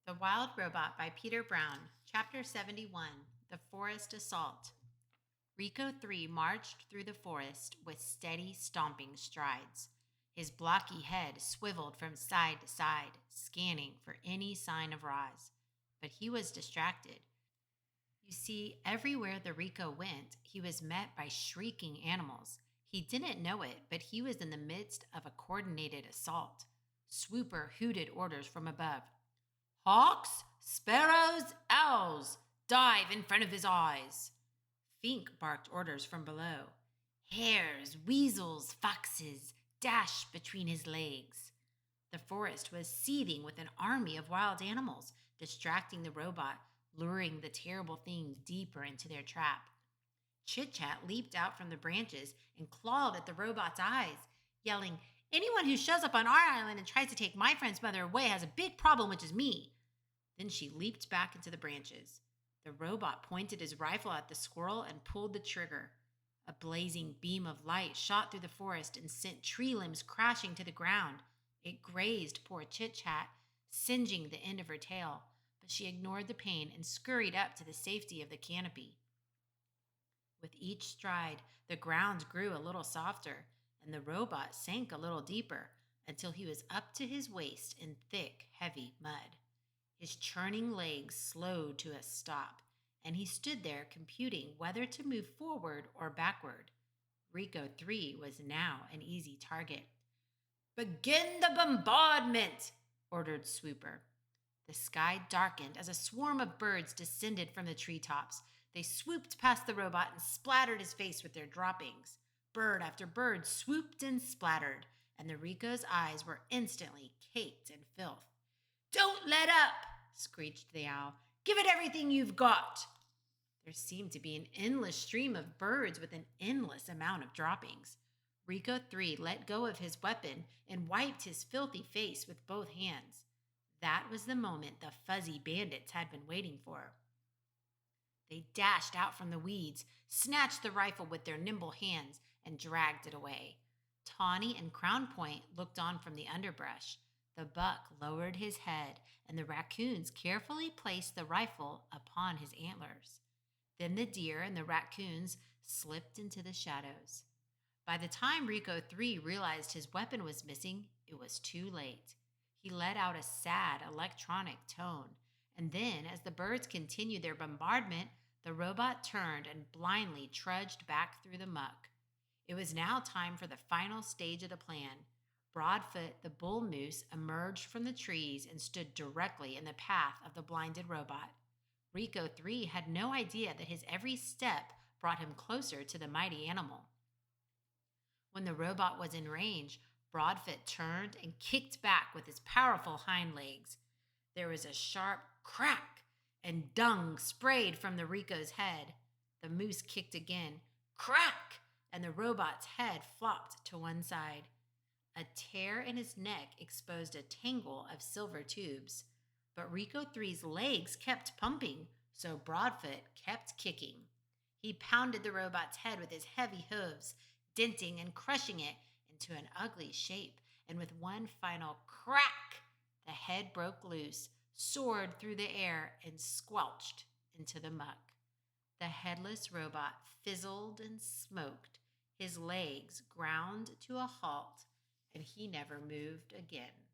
The Wild Robot by Peter Brown, Chapter 71, The Forest Assault. Rico 3 marched through the forest with steady, stomping strides. His blocky head swiveled from side to side, scanning for any sign of Roz. But he was distracted. You see, everywhere the Rico went, he was met by shrieking animals. He didn't know it, but he was in the midst of a coordinated assault. Swooper hooted orders from above. Hawks, sparrows, owls, dive in front of his eyes. Fink barked orders from below. Hares, weasels, foxes, dash between his legs. The forest was seething with an army of wild animals, distracting the robot, luring the terrible things deeper into their trap. Chit Chat leaped out from the branches and clawed at the robot's eyes, yelling, Anyone who shows up on our island and tries to take my friend's mother away has a big problem, which is me. Then she leaped back into the branches. The robot pointed his rifle at the squirrel and pulled the trigger. A blazing beam of light shot through the forest and sent tree limbs crashing to the ground. It grazed poor Chit Chat, singeing the end of her tail, but she ignored the pain and scurried up to the safety of the canopy. With each stride, the ground grew a little softer, and the robot sank a little deeper until he was up to his waist in thick, heavy mud. His churning legs slowed to a stop, and he stood there computing whether to move forward or backward. Rico 3 was now an easy target. Begin the bombardment, ordered Swooper. The sky darkened as a swarm of birds descended from the treetops. They swooped past the robot and splattered his face with their droppings. Bird after bird swooped and splattered, and the Rico's eyes were instantly caked in filth. Don't let up, screeched the owl. Give it everything you've got. There seemed to be an endless stream of birds with an endless amount of droppings. Rico 3 let go of his weapon and wiped his filthy face with both hands. That was the moment the fuzzy bandits had been waiting for. They dashed out from the weeds, snatched the rifle with their nimble hands, and dragged it away. Tawny and Crown Point looked on from the underbrush. The buck lowered his head, and the raccoons carefully placed the rifle upon his antlers. Then the deer and the raccoons slipped into the shadows. By the time Rico 3 realized his weapon was missing, it was too late. He let out a sad electronic tone, and then, as the birds continued their bombardment, the robot turned and blindly trudged back through the muck. It was now time for the final stage of the plan. Broadfoot, the bull moose, emerged from the trees and stood directly in the path of the blinded robot. Rico 3 had no idea that his every step brought him closer to the mighty animal. When the robot was in range, Broadfoot turned and kicked back with his powerful hind legs. There was a sharp crack, and dung sprayed from the Rico's head. The moose kicked again, crack, and the robot's head flopped to one side. A tear in his neck exposed a tangle of silver tubes. But Rico 3's legs kept pumping, so Broadfoot kept kicking. He pounded the robot's head with his heavy hooves, denting and crushing it into an ugly shape, and with one final crack, the head broke loose, soared through the air, and squelched into the muck. The headless robot fizzled and smoked. His legs ground to a halt, and he never moved again.